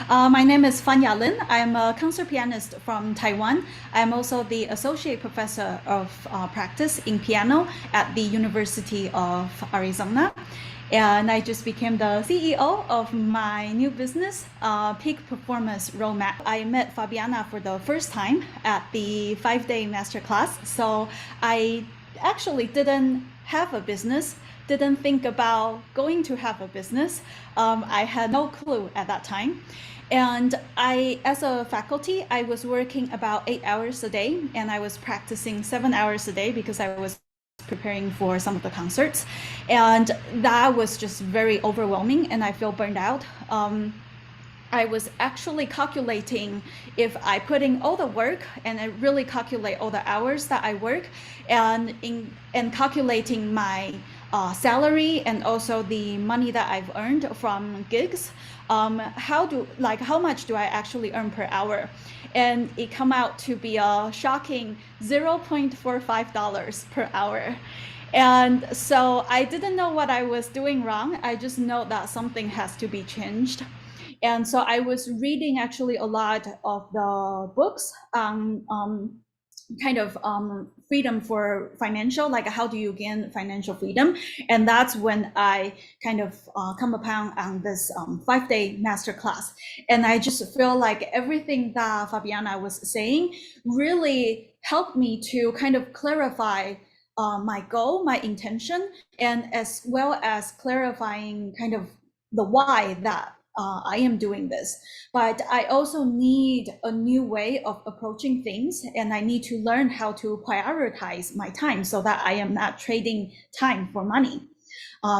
My name is Fanya Lin. I'm a concert pianist from Taiwan. I'm also the associate professor of practice in piano at the University of Arizona. And I just became the CEO of my new business, Peak Performance Roadmap. I met Fabiana for the first time at the 5-day masterclass. So I actually didn't have a business, didn't think about going to have a business. I had no clue at that time. And as a faculty, I was working about 8 hours a day, and I was practicing 7 hours a day because I was preparing for some of the concerts. And that was just very overwhelming, and I feel burned out. I was actually calculating if I put in all the work and I really calculate all the hours that I work and calculating my salary and also the money that I've earned from gigs, how much do I actually earn per hour? And it come out to be a shocking $0.45 per hour. And so I didn't know what I was doing wrong. I just know that something has to be changed. And so I was reading actually a lot of the books on freedom for financial, like how do you gain financial freedom? And that's when I kind of come upon on this 5-day masterclass. And I just feel like everything that Fabiana was saying really helped me to kind of clarify my goal, my intention, and as well as clarifying kind of the why that I am doing this. But I also need a new way of approaching things, and I need to learn how to prioritize my time so that I am not trading time for money.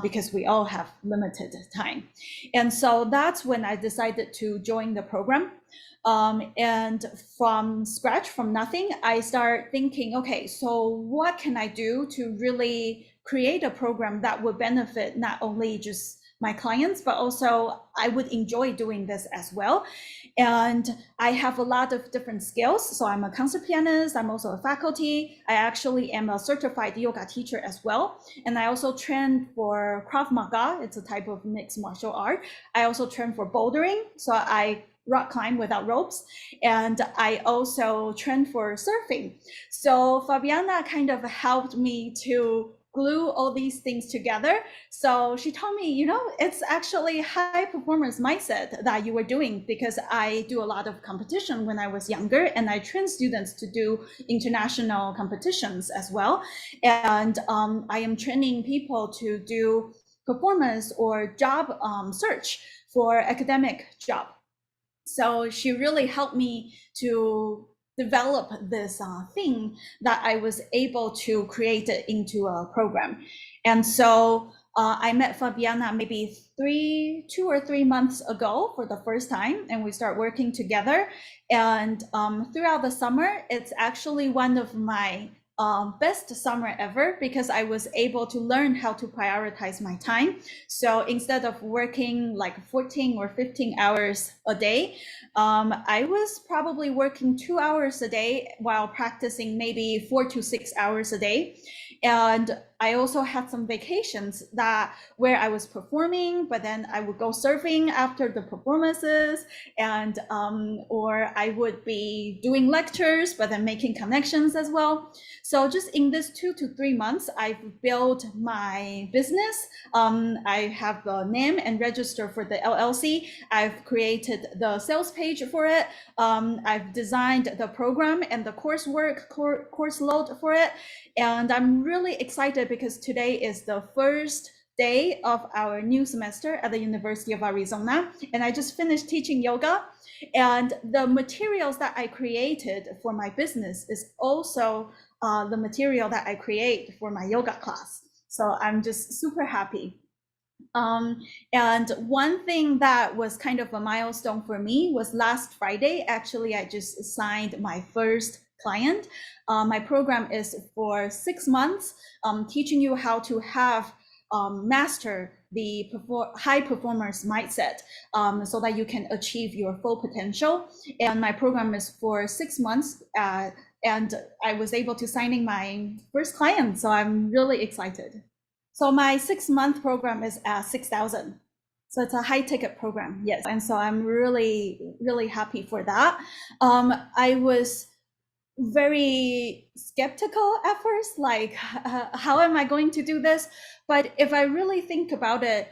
Because we all have limited time. And so that's when I decided to join the program. And from scratch, from nothing, I start thinking, okay, so what can I do to really create a program that would benefit not only just my clients, but also I would enjoy doing this as well. And I have a lot of different skills. So I'm a concert pianist. I'm also a faculty. I actually am a certified yoga teacher as well. And I also train for Krav Maga. It's a type of mixed martial art. I also train for bouldering. So I rock climb without ropes. And I also train for surfing. So Fabiana kind of helped me to glue all these things together. So she told me, it's actually high performance mindset that you were doing, because I do a lot of competition when I was younger, and I train students to do international competitions as well. And I am training people to do performance or job search for academic job. So she really helped me to develop this thing that I was able to create it into a program. And so I met Fabiana maybe 2 or 3 months ago for the first time, and we start working together. And throughout the summer, it's actually one of my best summer ever, because I was able to learn how to prioritize my time. So instead of working like 14 or 15 hours a day, I was probably working 2 hours a day while practicing maybe 4 to 6 hours a day. And I also had some vacations where I was performing, but then I would go surfing after the performances, and or I would be doing lectures, but then making connections as well. So just in this 2 to 3 months, I've built my business. I have the name and register for the LLC. I've created the sales page for it. I've designed the program and the course load for it. And I'm really excited because today is the first day of our new semester at the University of Arizona. And I just finished teaching yoga. And the materials that I created for my business is also the material that I create for my yoga class. So I'm just super happy. And one thing that was kind of a milestone for me was last Friday. Actually, I just signed my first client. My program is for 6 months, teaching you how to have master the high performance mindset, so that you can achieve your full potential. And my program is for 6 months, and I was able to signing my first client, so I'm really excited. So my 6-month program is at 6,000. So it's a high ticket program, yes. And so I'm really, really happy for that. I was very skeptical at first, like, how am I going to do this? But if I really think about it,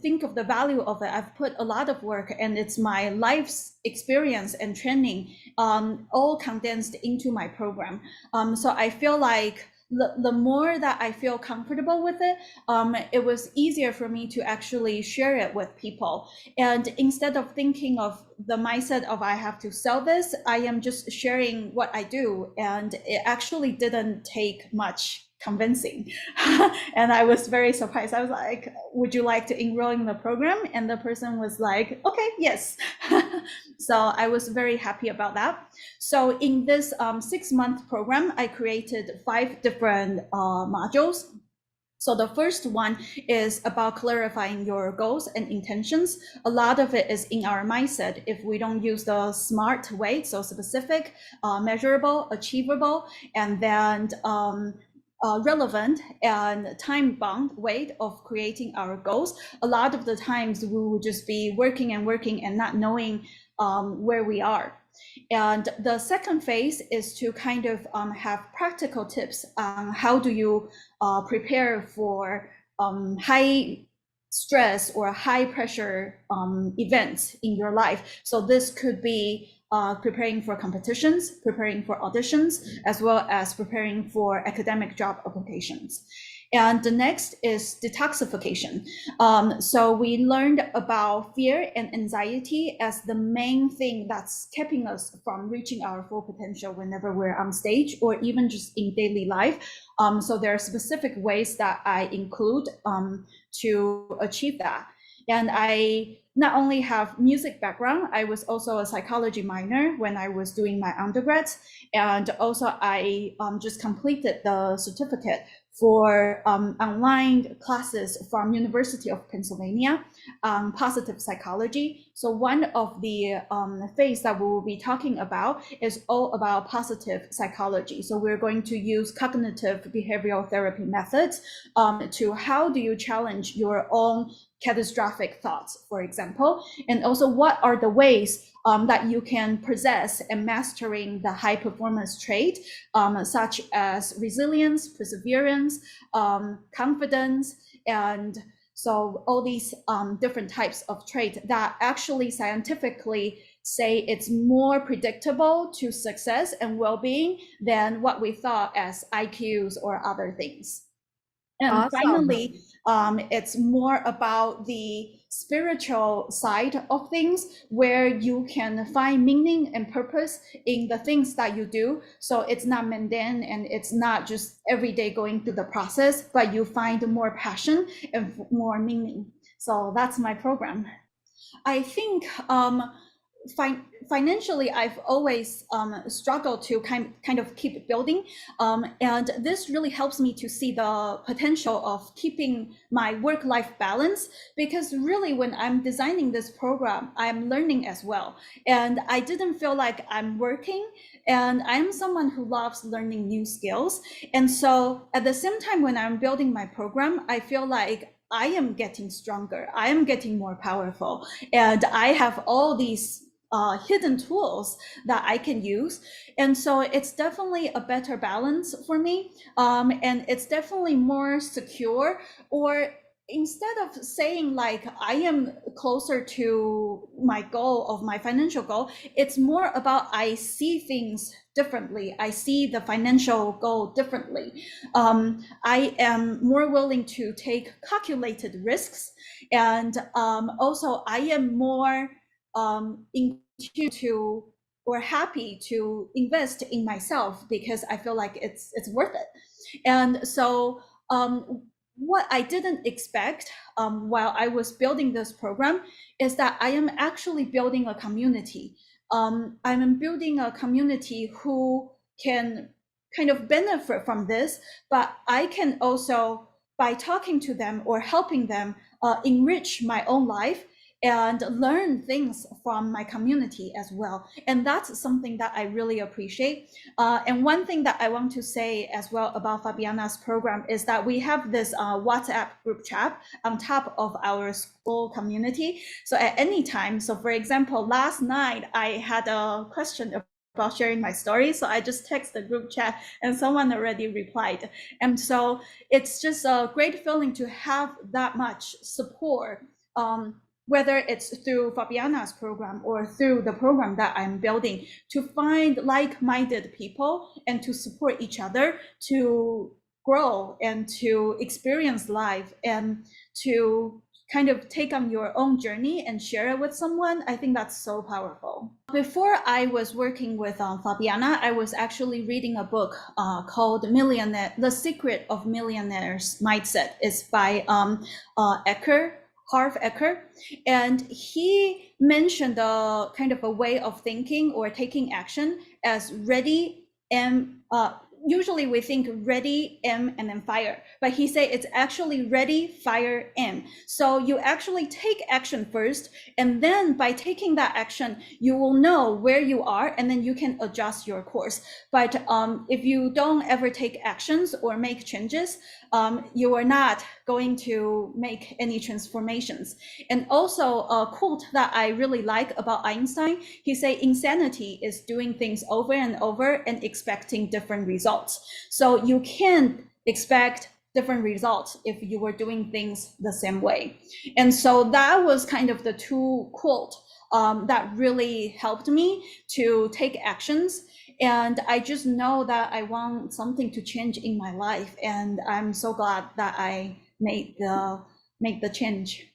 think of the value of it, I've put a lot of work, and it's my life's experience and training, all condensed into my program. So I feel like the more that I feel comfortable with it, it was easier for me to actually share it with people. And instead of thinking of the mindset of I have to sell this, I am just sharing what I do. And it actually didn't take much convincing. And I was very surprised. I was like, would you like to enroll in the program? And the person was like, okay, yes. So I was very happy about that. So in this 6-month program, I created 5 different modules. So the first one is about clarifying your goals and intentions. A lot of it is in our mindset. If we don't use the SMART way, so specific, measurable, achievable, and then relevant and time-bound way of creating our goals, a lot of the times we will just be working and not knowing where we are. And the second phase is to kind of have practical tips on how do you prepare for high stress or high pressure events in your life. So this could be preparing for competitions, preparing for auditions, as well as preparing for academic job applications. And the next is detoxification. So we learned about fear and anxiety as the main thing that's keeping us from reaching our full potential whenever we're on stage or even just in daily life. So there are specific ways that I include to achieve that. And I not only have music background, I was also a psychology minor when I was doing my undergrad. And also I just completed the certificate for online classes from University of Pennsylvania on positive psychology. So one of the phase that we will be talking about is all about positive psychology. So we're going to use cognitive behavioral therapy methods to how do you challenge your own catastrophic thoughts, for example, and also what are the ways that you can possess and mastering the high performance trait, such as resilience, perseverance, confidence, and so all these different types of traits that actually scientifically say it's more predictable to success and well-being than what we thought as IQs or other things. And Awesome. finally, it's more about the spiritual side of things where you can find meaning and purpose in the things that you do. So it's not mundane and it's not just every day going through the process, but you find more passion and more meaning. So that's my program. I think financially, I've always struggled to kind of keep building. And this really helps me to see the potential of keeping my work-life balance, because really when I'm designing this program, I'm learning as well. And I didn't feel like I'm working, and I'm someone who loves learning new skills. And so at the same time, when I'm building my program, I feel like I am getting stronger, I am getting more powerful, and I have all these hidden tools that I can use. And so it's definitely a better balance for me. And it's definitely more secure, or instead of saying like I am closer to my goal of my financial goal, it's more about I see things differently. I see the financial goal differently. I am more willing to take calculated risks. And also I am more to or happy to invest in myself because I feel like it's worth it. And so what I didn't expect while I was building this program is that I am actually building a community. I'm building a community who can kind of benefit from this, but I can also, by talking to them or helping them, enrich my own life. and learn things from my community as well. And that's something that I really appreciate. And one thing that I want to say as well about Fabiana's program is that we have this WhatsApp group chat on top of our school community. So at any time, so for example, last night I had a question about sharing my story. So I just text the group chat and someone already replied. And so it's just a great feeling to have that much support, whether it's through Fabiana's program or through the program that I'm building, to find like-minded people and to support each other to grow and to experience life and to kind of take on your own journey and share it with someone. I think that's so powerful. Before I was working with Fabiana, I was actually reading a book called The Secret of Millionaires Mindset. It's by Harv Eker, and he mentioned a kind of a way of thinking or taking action as ready and usually we think ready, aim, and then fire. But he said it's actually ready, fire, aim. So you actually take action first, and then by taking that action, you will know where you are, and then you can adjust your course. But if you don't ever take actions or make changes, you are not going to make any transformations. And also a quote that I really like about Einstein, he said, insanity is doing things over and over and expecting different results. So you can't expect different results if you were doing things the same way. And so that was kind of the two quotes that really helped me to take actions. And I just know that I want something to change in my life. And I'm so glad that I made the change.